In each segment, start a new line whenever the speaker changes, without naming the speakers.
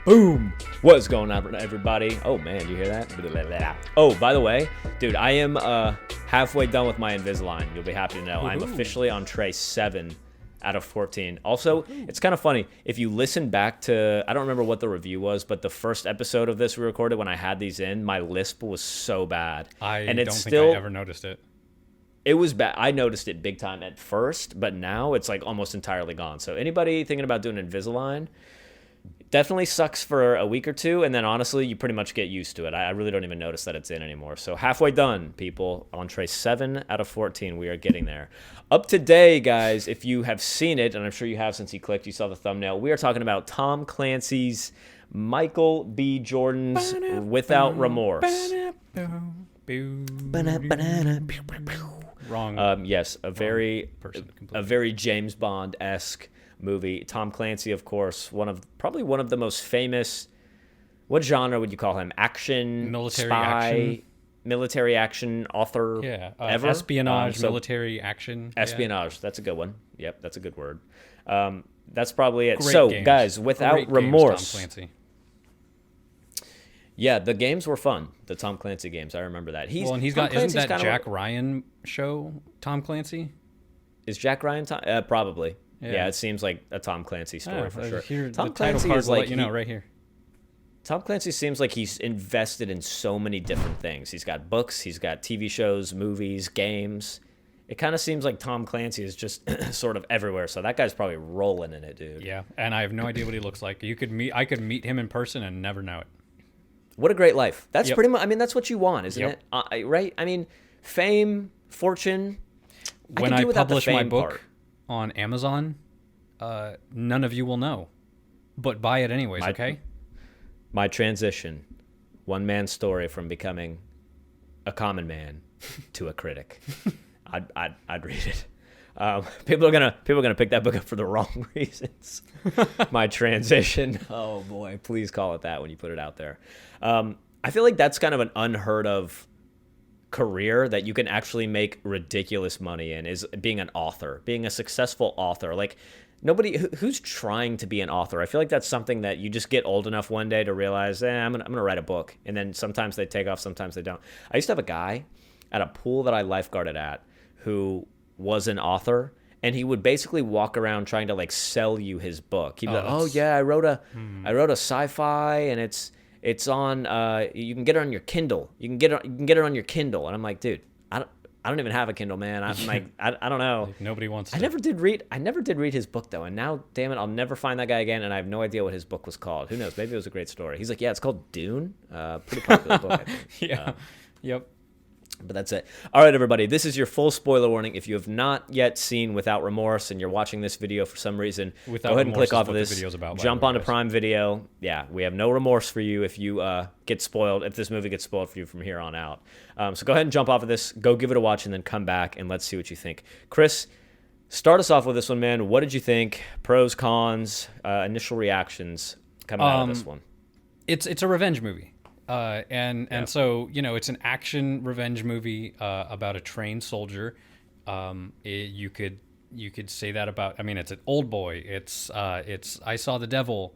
Boom! What's going on, everybody? Oh man, you hear that? Oh, by the way, dude, I am halfway done with my Invisalign. You'll be happy to know. I'm officially on tray 7 out of 14. Also, it's kind of funny. If you listen back to, I don't remember what the review was, but the first episode of this we recorded when I had these in, my lisp was so bad.
I don't think I ever noticed it.
It was bad. I noticed it big time at first, but now it's like almost entirely gone. So anybody thinking about doing Invisalign, definitely sucks for a week or two, and then honestly, you pretty much get used to it. I really don't even notice that it's in anymore. So halfway done, people. On tray 7 out of 14, we are getting there. Up today, guys, if you have seen it, and I'm sure you have since you clicked, you saw the thumbnail, we are talking about Tom Clancy's Michael B. Jordan's Without Remorse.
Wrong.
Yes, a very James Bond-esque movie. Tom Clancy, of course, probably one of the most famous. What genre would you call him? Action, military action author.
Yeah,
ever
espionage, military action.
Espionage. Yeah. That's a good one. Yep, that's a good word. That's probably it.
Great
so,
games.
guys, Without
Great
Remorse.
Games, Tom Clancy.
Yeah, the games were fun. The Tom Clancy games. I remember that.
Isn't that Jack Ryan show Tom Clancy?
Is Jack Ryan probably. Yeah, it seems like a Tom Clancy story for sure.
Here,
Tom
the
Clancy
title card
is
will
like
let you know right here.
Tom Clancy seems like he's invested in so many different things. He's got books, he's got TV shows, movies, games. It kind of seems like Tom Clancy is just sort of everywhere. So that guy's probably rolling in it, dude.
Yeah, and I have no idea what he looks like. I could meet him in person and never know it.
What a great life. That's pretty much. I mean, that's what you want, isn't it? Right? I mean, fame, fortune.
When I publish my book on Amazon, none of you will know, but buy it anyways. Okay.
My transition, one man's story from becoming a common man to a critic. I'd read it. People are gonna pick that book up for the wrong reasons. My transition. Oh boy, please call it that when you put it out there. I feel like that's kind of an unheard of career that you can actually make ridiculous money in, is being an author, being a successful author. Like nobody who's trying to be an author. I feel like that's something that you just get old enough one day to realize, I'm gonna write a book, and then sometimes they take off, sometimes they don't. I used to have a guy at a pool that I lifeguarded at who was an author, and he would basically walk around trying to like sell you his book. He'd be like, "Oh yeah, I wrote a sci-fi, and it's on. You can get it on your Kindle. You can get it on your Kindle." And I'm like, dude, I don't even have a Kindle, man. I'm like, I don't know.
Like nobody wants to.
I never did read his book though, and now, damn it, I'll never find that guy again, and I have no idea what his book was called. Who knows? Maybe it was a great story. He's like, yeah, it's called Dune. Pretty popular book, I think.
Yeah. Yep.
But that's it. All right, everybody, this is your full spoiler warning. If you have not yet seen Without Remorse and you're watching this video for some reason, go ahead and click off of this, jump onto Prime Video. Yeah, we have no remorse for you if you get spoiled, if this movie gets spoiled for you from here on out. So go ahead and jump off of this, go give it a watch, and then come back and let's see what you think. Chris, start us off with this one, man. What did you think? Pros, cons, initial reactions coming out of this one?
It's a revenge movie. So, it's an action revenge movie about a trained soldier. You could say that about, it's an Old Boy. It's I Saw the Devil.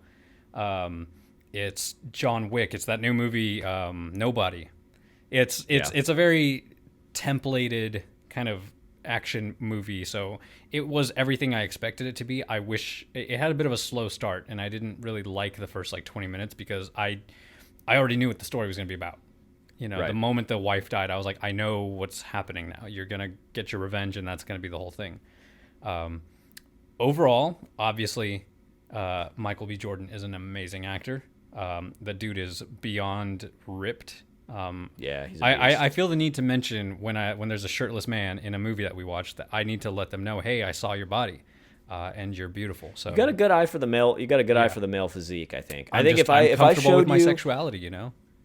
It's John Wick. It's that new movie, Nobody. It's a very templated kind of action movie. So it was everything I expected it to be. I wish it had a bit of a slow start, and I didn't really like the first 20 minutes because I already knew what the story was going to be about. Right. The moment the wife died, I was like, I know what's happening now. You're going to get your revenge, and that's going to be the whole thing. Overall, obviously, Michael B. Jordan is an amazing actor. The dude is beyond ripped.
Yeah, he's
I feel the need to mention when there's a shirtless man in a movie that we watch that I need to let them know, hey, I saw your body. And you're beautiful. So
you got a good eye for the male. You got a good eye for the male physique. I think.
I'm
if I showed
with my
you
sexuality,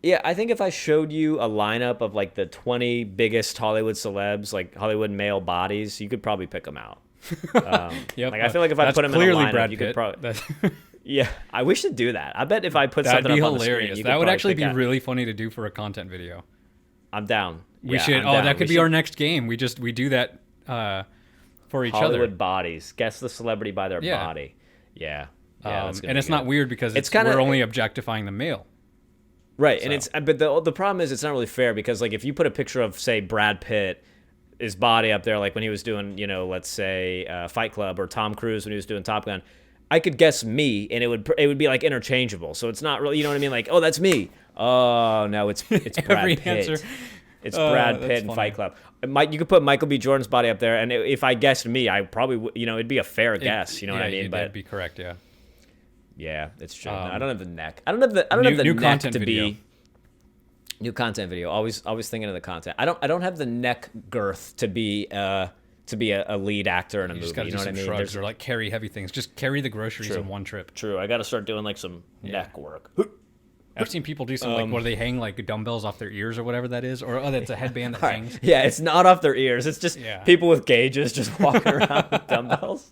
Yeah, I think if I showed you a lineup of like the 20 biggest Hollywood celebs, like Hollywood male bodies, you could probably pick them out.
Yep.
Like I feel like if I put them in a lineup,
Brad
you could
Pitt.
probably. Yeah, I wish to do that. I bet if I put something up on the screen, you
that would actually be really funny to do for a content video.
I'm down.
We should. That could be our next game. We do that. For each
Hollywood
other.
bodies. Guess the celebrity by their body. Yeah. Yeah, that's gonna
and
be
it's not
good.
weird because
It's kinda-
we're only objectifying the male.
Right,
So.
and it's but the problem is it's not really fair because like if you put a picture of say Brad Pitt, his body up there like when he was doing let's say Fight Club, or Tom Cruise when he was doing Top Gun, I could guess me and it would be like interchangeable. So it's not really what I mean, like, oh, that's me. Oh no, it's Brad
Every
Pitt.
answer.
It's Brad
that's
Pitt in
funny.
Fight Club. You could put Michael B. Jordan's body up there, and if I guessed me, I probably it'd be a fair guess. You know what I mean?
That'd be correct. Yeah.
Yeah, it's true. I don't have the neck. I don't have the
new
neck
content
to
video.
be new content video. Always thinking of the content. I don't have the neck girth to be a lead actor in a
You
movie.
just got to
You
do
know what I
some
mean?
shrugs or like carry heavy things. Just carry the groceries
True.
in one trip.
True. I got to start doing like some neck work.
I've seen people do something like where they hang like dumbbells off their ears or whatever that is, or that's a headband that hangs.
Yeah, it's not off their ears. It's just
Yeah.
people with gauges just walking around with dumbbells.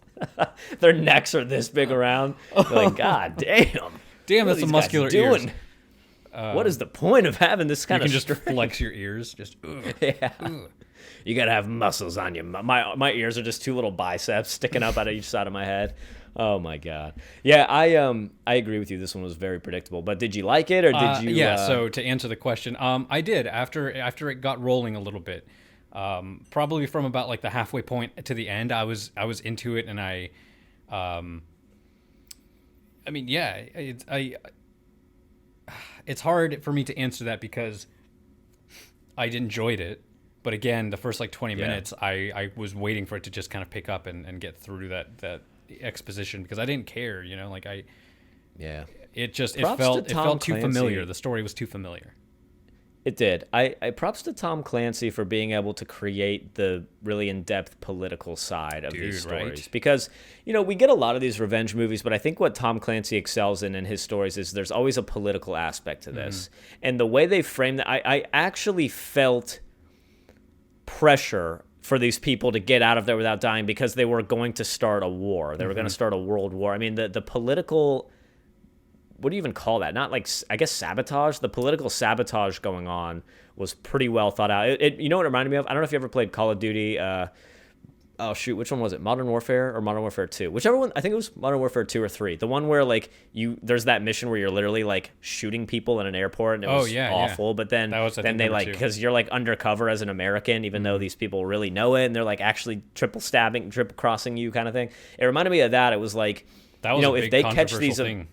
Their necks are this big around. They're like, God damn.
Damn,
What are
that's some
these
muscular
guys
ears.
doing? What is the point of having this
You
kind
can
of
just
strength?
flex your ears. Just
Yeah. You gotta have muscles on you. My ears are just two little biceps sticking up out of each side of my head. Oh my god. Yeah, I agree with you. This one was very predictable. But did you like it or did you?
Yeah. So to answer the question, I did after it got rolling a little bit. Probably from about like the halfway point to the end, I was into it, and I mean, yeah, it's hard for me to answer that because I enjoyed it. But again, the first like 20 minutes, I was waiting for it to just kind of pick up and get through that exposition because I didn't care, like
Yeah.
it
Props to
felt
Tom
too
Clancy.
familiar. The story was too familiar.
It did. I props to Tom Clancy for being able to create the really in-depth political side of these stories.
Right?
Because, we get a lot of these revenge movies, but I think what Tom Clancy excels in his stories is there's always a political aspect to this. And the way they framed it, I actually felt pressure for these people to get out of there without dying because they were going to start a war. They were going to start a world war. I mean, the political... What do you even call that? Not like, I guess, sabotage. The political sabotage going on was pretty well thought out. You know what it reminded me of? I don't know if you ever played Call of Duty. Oh, shoot. Which one was it? Modern Warfare or Modern Warfare 2? Whichever one. I think it was Modern Warfare 2 or 3. The one where, like, there's that mission where you're literally, like, shooting people in an airport. And it was awful. But then,
That was, I think,
they,
number
like,
2.
because you're, like, undercover as an American, even though these people really know it. And they're, like, actually triple crossing you kind of thing. It reminded me of that. It was like,
That was a big
if they catch
controversial
these...
thing.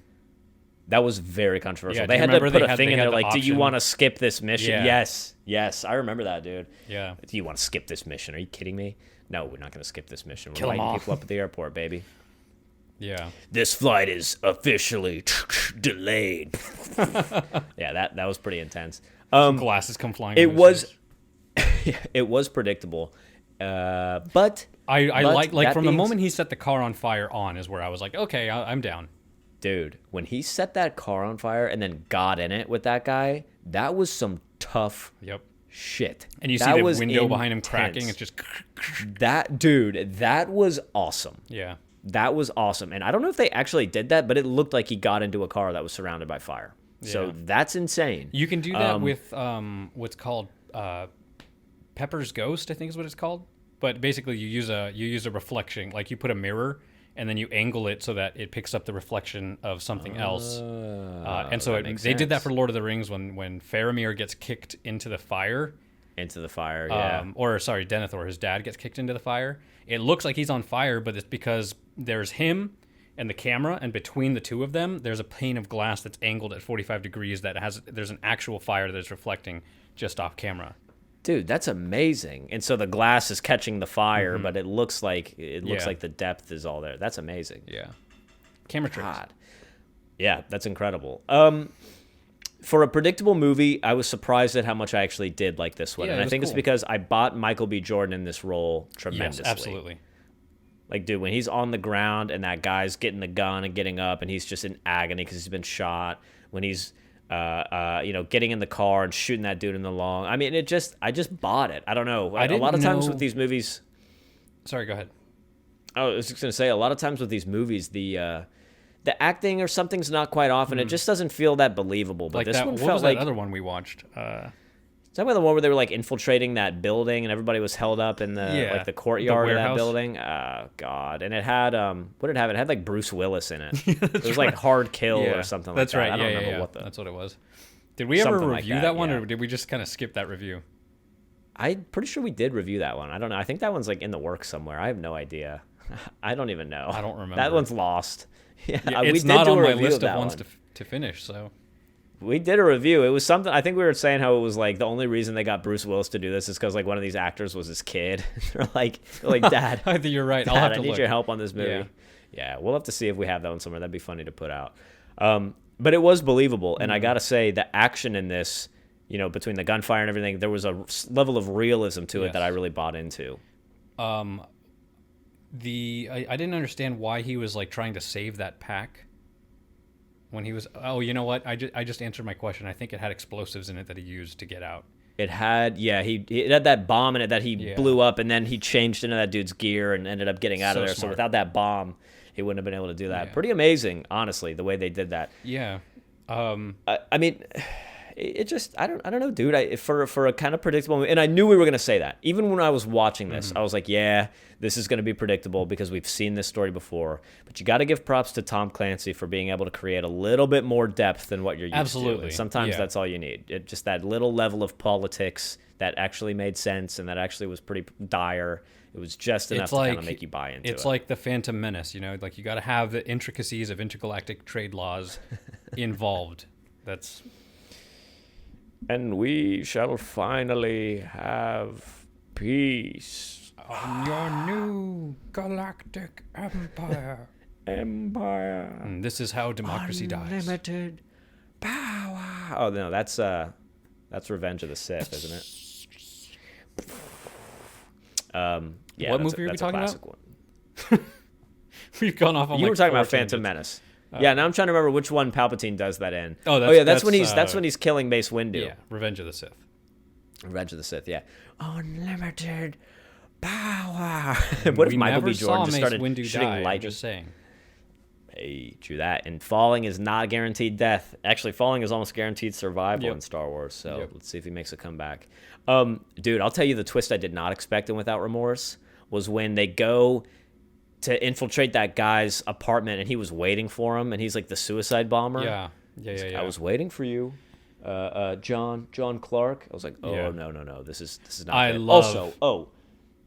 That was very controversial.
Yeah,
they
do you
had to
remember
put
they
a thing in
had
there
the
like, do you
option?
want to skip this mission?
Yeah.
Yes. I remember that, dude.
Yeah.
Do you want to skip this mission? Are you kidding me? No, we're not going to skip this mission. We're
Kill 'em
lighting
all.
people up at the airport, baby.
Yeah.
This flight is officially delayed. Yeah, that was pretty intense.
Glasses come flying.
It
on those
was
things.
it was predictable. But
I like
that
from the
being
moment he set the car on fire on is where I was like, okay, I'm down.
dude, when he set that car on fire and then got in it with that guy, that was some tough
Yep.
shit.
And you see
That
the
was
window behind him
intense.
cracking. It's just
That was awesome.
yeah.
That was awesome. And I don't know if they actually did that, but it looked like he got into a car that was surrounded by fire. So
Yeah.
that's insane.
You can do that with what's called Pepper's Ghost, I think is what it's called. But basically, you use a reflection, like you put a mirror and then you angle it so that it picks up the reflection of something else. And so
that makes
they did that
sense.
for Lord of the Rings when Faramir gets kicked into the fire.
Into the fire, yeah.
Or sorry, Denethor, his dad gets kicked into the fire. It looks like he's on fire, but it's because there's him and the camera, and between the two of them, there's a pane of glass that's angled at 45 degrees there's an actual fire that's reflecting just off camera.
Dude, that's amazing. And so the glass is catching the fire, but it looks like
Yeah.
like the depth is all there. That's amazing.
Yeah. Camera tricks.
God. Yeah, that's incredible. For a predictable movie, I was surprised at how much I actually did like this one.
Yeah,
And
it
I
was
think it's
cool.
because I bought Michael B. Jordan in this role
Yes,
tremendously.
absolutely.
Like, dude, when he's on the ground and that guy's getting the gun and getting up and he's just in agony because he's been shot. When he's, getting in the car and shooting that dude in the lung. I mean, I just bought it. I don't know. A lot of times with these movies.
Sorry, go ahead.
I was just gonna say, a lot of times with these movies, the acting or something's not quite off, and it just doesn't feel that believable. But
Like
this
that.
one
What
felt
was
like
that other one we watched?
Is that the one where they were like infiltrating that building and everybody was held up in the like the courtyard of that building? Oh God! And it had what did it have? It had like Bruce Willis in it. It was like Hard Kill or something like that.
That's right.
I don't remember what
that's what it was. Did we ever review that one,
yeah.
or did we just kind of skip that review?
I'm pretty sure we did review that one. I don't know. I think that one's like in the works somewhere. I have no idea. I don't even know.
I don't remember.
That one's lost.
Yeah, it's
we
not
did
on
do a
my
review
list
of
of ones
one.
to finish. So
we did a review. It was something. I think we were saying how it was like the only reason they got Bruce Willis to do this is because like one of these actors was his kid. They're like, Dad.
I think you're right.
Dad,
I'll have to
I need
look.
your help on this movie.
Yeah.
Yeah, we'll have to see if we have that one somewhere. That'd be funny to put out. But it was believable, and I gotta say the action in this, between the gunfire and everything, there was a level of realism to it that I really bought into.
I didn't understand why he was like trying to save that pack when he was. Oh, you know what? I just answered my question. I think it had explosives in it that he used to get out.
It had, it had that bomb in it that he blew up, and then he changed into that dude's gear and ended up getting out of there.
Smart.
So without that bomb, he wouldn't have been able to do that. Pretty amazing, honestly, the way they did that.
Yeah.
I mean, it just, I don't know, dude. For a kind of predictable movie, and I knew we were gonna say that. Even when I was watching this, I was like, yeah, this is gonna be predictable because we've seen this story before. But you got to give props to Tom Clancy for being able to create a little bit more depth than what you're used to. And sometimes that's all you need. Just that little level of politics that actually made sense and that actually was pretty dire. It was just enough to kind of make you buy into it.
It's like the Phantom Menace, like you got to have the intricacies of intergalactic trade laws involved.
And we shall finally have peace
on your new galactic empire. And this is how democracy dies.
Unlimited power. Oh no, that's Revenge of the Sith, isn't it? Yeah.
What movie are we talking about?
One.
We've gone off on
You
like
were talking about
tangents.
Phantom Menace. Yeah, now I'm trying to remember which one Palpatine does that in.
That's
when he's killing Mace Windu.
Yeah, Revenge of the Sith.
Revenge of the Sith, yeah. Unlimited power. What if Michael B. Jordan just started shooting lightning?
I'm just saying.
Hey, true that. And falling is not guaranteed death. Actually, falling is almost guaranteed survival in Star Wars. So let's see if he makes a comeback. Dude, I'll tell you the twist I did not expect in Without Remorse was when they go to infiltrate that guy's apartment and he was waiting for him and he's like the suicide bomber.
Yeah.
I was waiting for you, John Clark. I was like, no, this is not good. Also,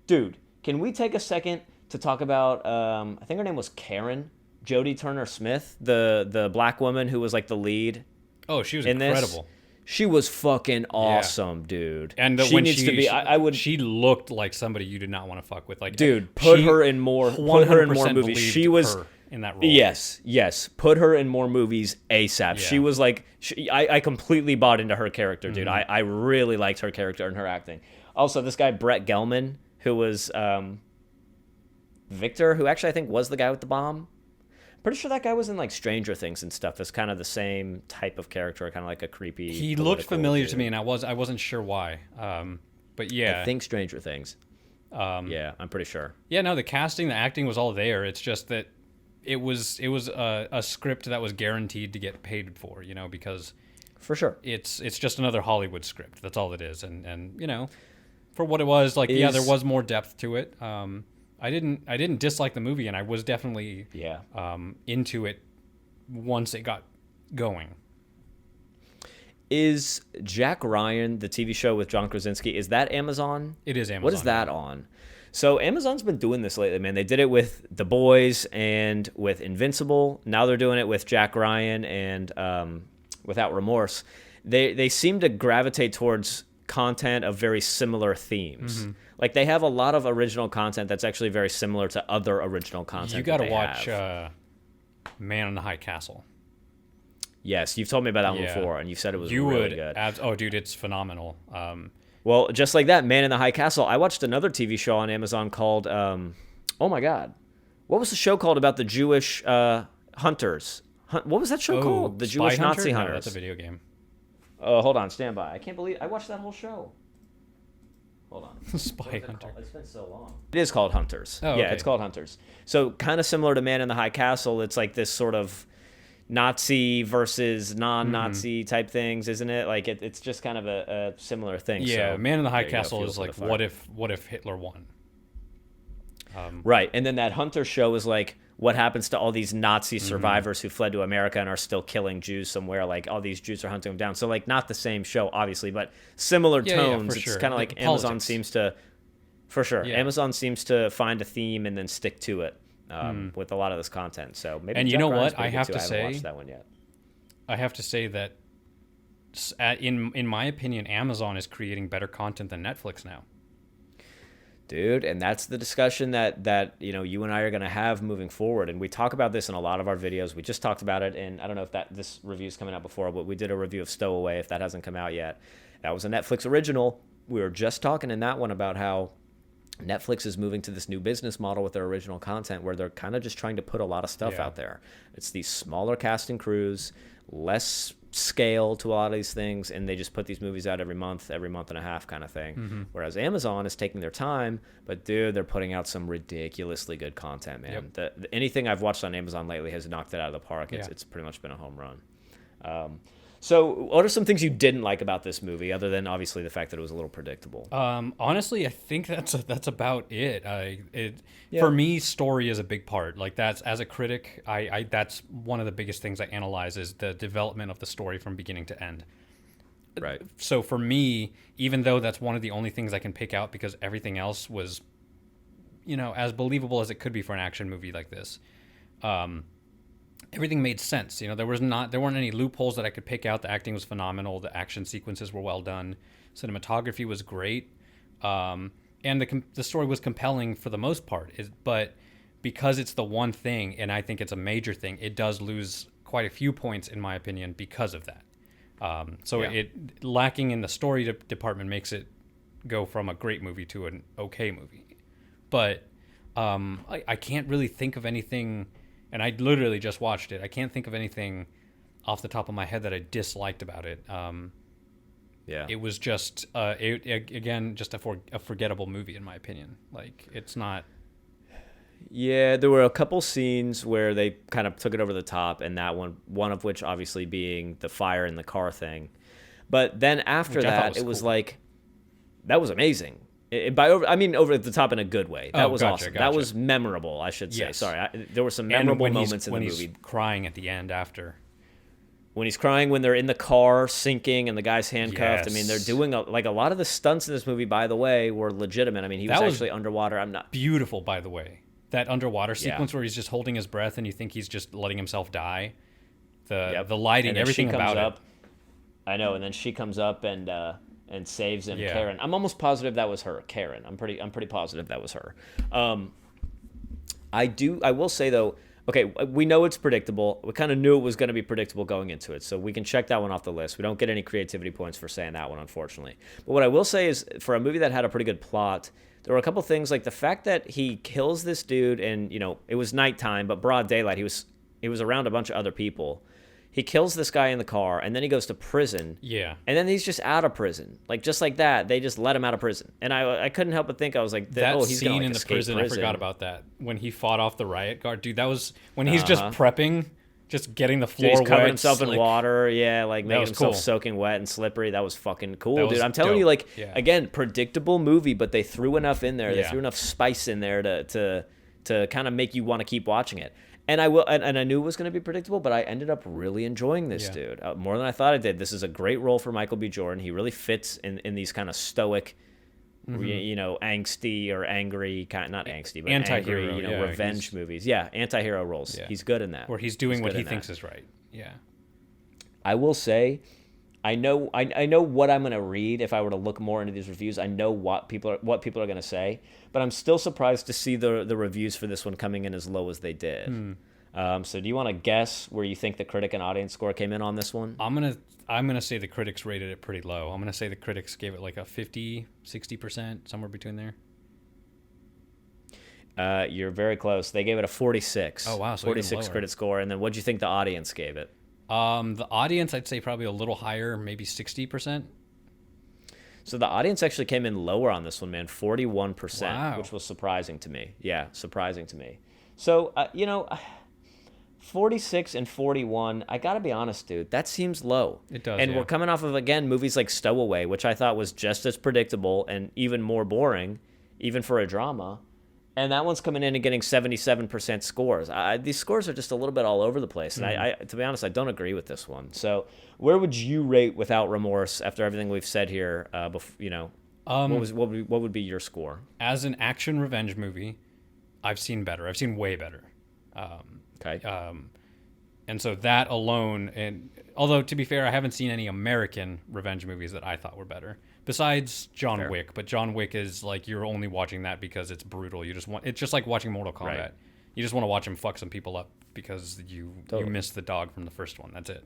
dude, can we take a second to talk about I think her name was Karen, Jodie Turner-Smith, the black woman who was like the lead.
Oh, she was incredible.
This. She was fucking awesome, dude.
And
she needs to be.
She looked like somebody you did not want to fuck with. Like,
dude, put her in more movies. She was
her in that role.
Yes. Put her in more movies ASAP.
Yeah.
She was like, I completely bought into her character, dude. I really liked her character and her acting. Also, this guy Brett Gelman, who was Victor, who actually I think was the guy with the bomb. Pretty sure that guy was in like Stranger Things and stuff. That's kind of the same type of character, kind of like a creepy.
He looked familiar to me, and I wasn't sure why. But yeah,
I think Stranger Things. Yeah, I'm pretty sure.
Yeah, no, the casting, the acting was all there. It's just that it was a script that was guaranteed to get paid for, because
for sure
it's just another Hollywood script. That's all it is, and for what it was, like there was more depth to it. I didn't dislike the movie, and I was definitely into it once it got going.
Is Jack Ryan, the TV show with John Krasinski, is that Amazon?
It is Amazon.
What is that on? So Amazon's been doing this lately, man. They did it with The Boys and with Invincible. Now they're doing it with Jack Ryan and Without Remorse. They seem to gravitate towards content of very similar themes. Mm-hmm. Like they have a lot of original content that's actually very similar to other original content.
You got to watch Man in the High Castle.
Yes, you've told me about that one before, and you said it was really good.
Oh, dude, it's phenomenal.
Well, just like that, Man in the High Castle, I watched another TV show on Amazon called, oh my God, what was the show called about the Jewish hunters? What was that show called? The Jewish Nazi Hunters.
No, that's a video game.
Oh, hold on, stand by. I can't believe I watched that whole show. Hold on.
Spy Hunter.
It's been so long. It is called Hunters.
Oh,
yeah,
okay.
It's called Hunters. So kind of similar to Man in the High Castle, it's like this sort of Nazi versus non-Nazi type things, isn't it? Like it's just kind of a similar thing.
Yeah,
So,
Man in the High
there you go,
Castle
fuel
is
for the
like,
fire.
what if Hitler won?
Right, and then that Hunter show is like, what happens to all these Nazi
Mm-hmm.
survivors who fled to America and are still killing Jews somewhere? Like all these Jews are hunting them down. So like not the same show, obviously, but similar
Yeah,
tones.
for
It's
sure.
kind of
The
like Amazon
politics.
seems to, for sure,
Yeah.
Amazon seems to find a theme and then stick to it with a lot of this content. So maybe.
And you
Jack
know
Ryan's
what?
pretty
I
good,
have
too.
to
I haven't
say-
watched that one yet.
I have to say that, in my opinion, Amazon is creating better content than Netflix now.
Dude, and that's the discussion that you and I are going to have moving forward, and we talk about this in a lot of our videos. We just talked about it, and I don't know if this review's coming out before, but we did a review of Stowaway, if that hasn't come out yet. That was a Netflix original. We were just talking in that one about how Netflix is moving to this new business model with their original content where they're kind of just trying to put a lot of stuff out there. It's these smaller cast and crews, less scale to a lot of these things, and they just put these movies out every month and a half kind of thing. Whereas Amazon is taking their time, but dude, they're putting out some ridiculously good content, man. Anything I've watched on Amazon lately has knocked it out of the park. It's pretty much been a home run. So what are some things you didn't like about this movie, other than obviously the fact that it was a little predictable?
Honestly, I think that's about it. For me, story is a big part. Like that's, as a critic, I that's one of the biggest things I analyze is the development of the story from beginning to end.
Right.
So for me, even though that's one of the only things I can pick out because everything else was, as believable as it could be for an action movie like this, everything made sense. There weren't any loopholes that I could pick out. The acting was phenomenal. The action sequences were well done. Cinematography was great. And the story was compelling for the most part. But because it's the one thing, and I think it's a major thing, it does lose quite a few points, in my opinion, because of that. It lacking in the story department makes it go from a great movie to an okay movie. But I can't really think of anything, and I literally just watched it. I can't think of anything off the top of my head that I disliked about it. It was just, again, just a forgettable movie, in my opinion. Like, it's not...
Yeah, there were a couple scenes where they kind of took it over the top, and that one of which obviously being the fire in the car thing. But then after that, it was
cool.
like, that was amazing. Over the top in a good way. That was awesome. That was memorable, I should say.
Yes.
Sorry, there were some memorable moments in the movie.
When he's crying at the end after.
When he's crying, when they're in the car sinking and the guy's handcuffed.
Yes.
I mean, they're doing a lot of the stunts in this movie, by the way, were legitimate. I mean, he was actually underwater. I'm not...
Beautiful, by the way. That underwater sequence where he's just holding his breath and you think he's just letting himself die. The lighting, everything about it.
I know, and then she comes up and saves him.
Yeah.
Karen, I'm almost positive that was her. Karen, I'm pretty positive that was her. I will say though, okay, we know it's predictable. We kind of knew it was going to be predictable going into it, so we can check that one off the list. We don't get any creativity points for saying that one, unfortunately. But what I will say is, for a movie that had a pretty good plot, there were a couple things, like the fact that he kills this dude, and it was nighttime, but broad daylight. He was around a bunch of other people. He kills this guy in the car, and then he goes to prison.
Yeah.
And then he's just out of prison. Like, just like that, they just let him out of prison. And I couldn't help but think, I was like,
that
he's
scene
gonna, like,
in the
escape
prison, I forgot about that. When he fought off the riot guard. Dude, that was when he's just prepping, just getting the floor
He's
wet.
covering himself in
like,
water, like making himself
cool.
soking wet and slippery. That was fucking cool,
That was
dude. I'm telling
dope.
you, like,
Yeah.
again, predictable movie, but they threw enough in there. They
Yeah.
threw enough spice in there to kind of make you want to keep watching it. And I knew it was going to be predictable, but I ended up really enjoying this dude more than I thought I did. This is a great role for Michael B. Jordan. He really fits in these kind of stoic, angsty or angry not angsty, but
Anti-hero,
angry,
yeah,
revenge movies. Yeah, anti-hero roles.
Yeah.
He's good in that.
where he's doing what
good
he
in
thinks
that.
is right. Yeah.
I will say, I know what I'm going to read if I were to look more into these reviews. I know what people are going to say, but I'm still surprised to see the reviews for this one coming in as low as they did. So do you want to guess where you think the critic and audience score came in on this one?
I'm gonna say the critics rated it pretty low. I'm gonna say the critics gave it like a 50-60%, somewhere between there.
You're very close. They gave it a 46.
Oh, wow, so even
46
lower.
critic score. And then what'd you think the audience gave it?
The audience, I'd say probably a little higher, maybe 60%.
So the audience actually came in lower on this one, man, 41%,
Wow.
which was surprising to me. Yeah, surprising to me. So, 46 and 41, I gotta be honest, dude, that seems low.
It does,
and
yeah.
we're coming off of, again, movies like Stowaway, which I thought was just as predictable and even more boring, even for a drama. And that one's coming in and getting 77% scores. These scores are just a little bit all over the place. And I, to be honest, I don't agree with this one. So where would you rate Without Remorse after everything we've said here? What would be your score?
As an action revenge movie, I've seen better. I've seen way better.
Okay.
And so that alone, and although to be fair, I haven't seen any American revenge movies that I thought were better besides John
Fair.
Wick. But John Wick is like, you're only watching that because it's brutal. It's just like watching Mortal Kombat.
Right.
You just want to watch him fuck some people up because you missed the dog from the first one. That's it.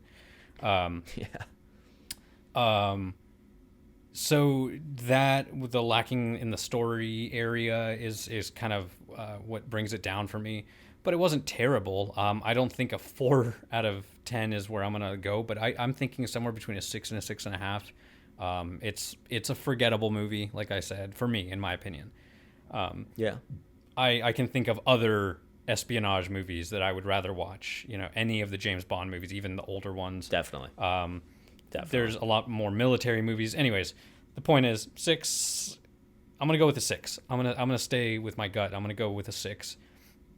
So that, with the lacking in the story area, is kind of what brings it down for me. But it wasn't terrible. I don't think a 4 out of 10 is where I'm gonna go, but I'm thinking somewhere between a 6 and a 6.5. It's a forgettable movie, like I said, for me, in my opinion. I can think of other espionage movies that I would rather watch. Any of the James Bond movies, even the older ones.
Definitely.
There's a lot more military movies. Anyways, the point is 6. I'm gonna go with a 6. I'm gonna stay with my gut. I'm gonna go with a 6.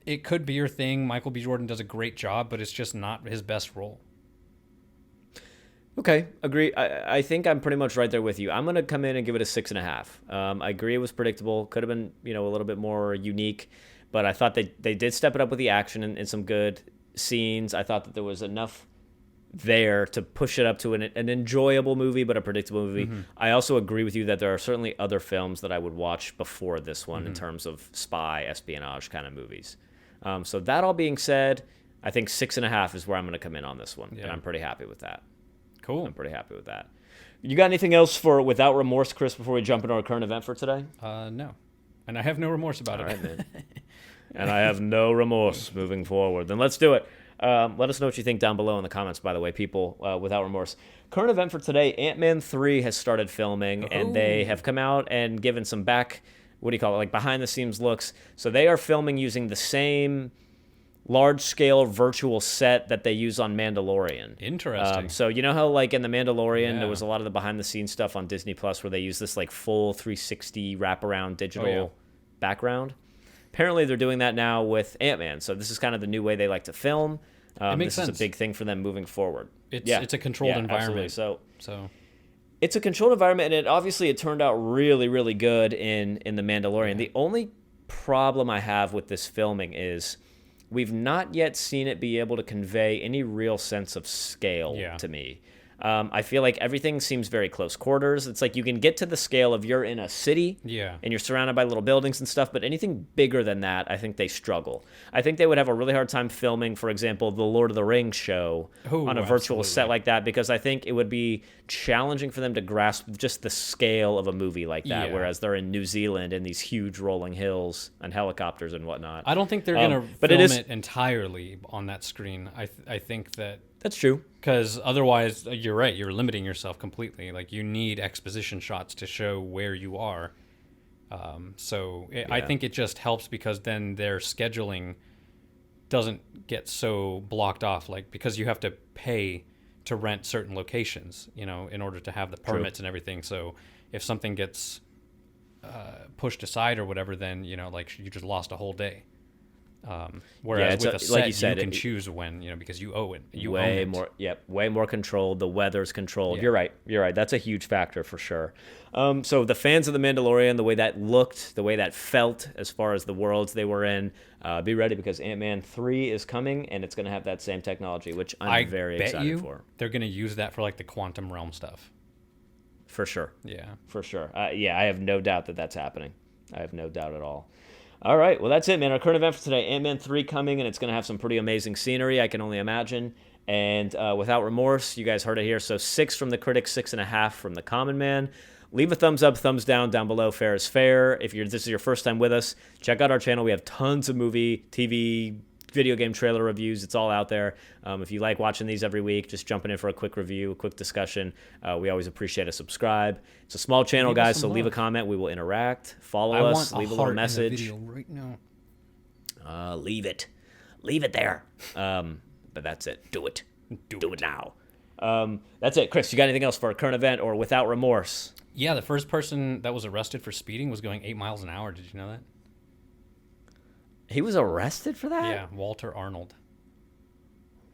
It could be your thing. Michael B. Jordan does a great job, but it's just not his best role.
Okay, agree. I think I'm pretty much right there with you. I'm going to come in and give it a 6.5. I agree it was predictable. Could have been, a little bit more unique, but I thought they did step it up with the action and some good scenes. I thought that there was enough there to push it up to an enjoyable movie, but a predictable movie. Mm-hmm. I also agree with you that there are certainly other films that I would watch before this one in terms of spy, espionage kind of movies. So that all being said, I think 6.5 is where I'm going to come in on this one, and I'm pretty happy with that.
Cool.
I'm pretty happy with that. You got anything else for Without Remorse, Chris, before we jump into our current event for today?
No. And I have no remorse about it.
All right, man. And I have no remorse moving forward. Then let's do it. Let us know what you think down below in the comments, by the way, people, Without Remorse. Current event for today, Ant-Man 3 has started filming, and they have come out and given some behind-the-scenes looks. So they are filming using the same large-scale virtual set that they use on Mandalorian.
Interesting.
So you know how, in The Mandalorian, there was a lot of the behind-the-scenes stuff on Disney Plus where they use this, full 360 wraparound digital background? Apparently they're doing that now with Ant-Man. So this is kind of the new way they like to film.
It makes sense.
This is a big thing for them moving forward.
It's a controlled environment.
Absolutely.
So
it's a controlled environment, and it turned out really, really good in The Mandalorian. Yeah. The only problem I have with this filming is we've not yet seen it be able to convey any real sense of scale to me. I feel like everything seems very close quarters. It's like you can get to the scale of you're in a city and you're surrounded by little buildings and stuff, but anything bigger than that, I think they struggle. I think they would have a really hard time filming, for example, the Lord of the Rings show on a virtual set like that, because I think it would be challenging for them to grasp just the scale of a movie like that, whereas they're in New Zealand in these huge rolling hills and helicopters and whatnot.
I don't think they're going to film it entirely on that screen. I think that...
That's true.
Because otherwise, you're right, you're limiting yourself completely. You need exposition shots to show where you are. I think it just helps because then their scheduling doesn't get so blocked off. Because you have to pay to rent certain locations, in order to have the permits and everything. So if something gets pushed aside or whatever, then, you just lost a whole day. Whereas with a set, like you said, you can choose when, because you owe it. You own it.
Way more controlled. The weather's controlled. Yeah. You're right. That's a huge factor for sure. So the fans of The Mandalorian, the way that looked, the way that felt as far as the worlds they were in, be ready because Ant-Man 3 is coming and it's going to have that same technology, which I'm very excited for.
They're going to use that for the quantum realm stuff.
For sure.
Yeah.
For sure. I have no doubt that that's happening. I have no doubt at all. All right, well, that's it, man. Our current event for today, Ant-Man 3 coming, and it's going to have some pretty amazing scenery, I can only imagine. And Without Remorse, you guys heard it here. So 6 from the Critic, 6.5 from the Common Man. Leave a thumbs up, thumbs down below. Fair is fair. If this is your first time with us, check out our channel. We have tons of movie, TV, video game trailer reviews. It's all out there. If you like watching these every week, just jumping in for a quick review, a quick discussion. We always appreciate a subscribe. It's a small channel, guys, so leave a comment. We will interact. Follow us. Leave a little message.
In the video right now.
Leave it there. but that's it. Do it. Do it now. That's it. Chris, you got anything else for a current event or Without Remorse?
Yeah, the first person that was arrested for speeding was going 8 miles an hour. Did you know that?
He was arrested for that?
Yeah, Walter Arnold.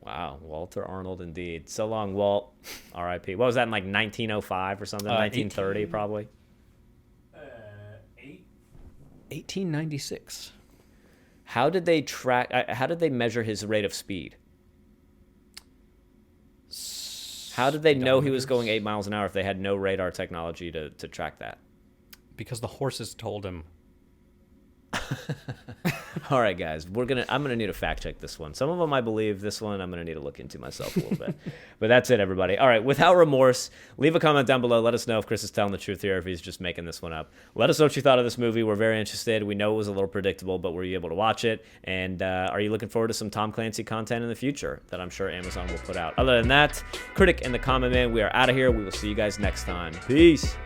Wow, Walter Arnold indeed. So long, Walt. R.I.P. What was that in like 1905 or something? 1930 probably?
1896.
How did they measure his rate of speed? How did they know he was going 8 miles an hour if they had no radar technology to track that?
Because the horses told him.
All right, guys, I'm gonna need to fact check this one. Some of them I believe. This one I'm gonna need to look into myself a little bit. But that's it, everybody. All right, Without Remorse. Leave a comment down below. Let us know if Chris is telling the truth here, or if he's just making this one up. Let us know what you thought of this movie. We're very interested. We know it was a little predictable, but were you able to watch it? And are you looking forward to some Tom Clancy content in the future that I'm sure Amazon will put out? Other than that, Critic and the Common Man, we are out of here. We will see you guys next time. Peace.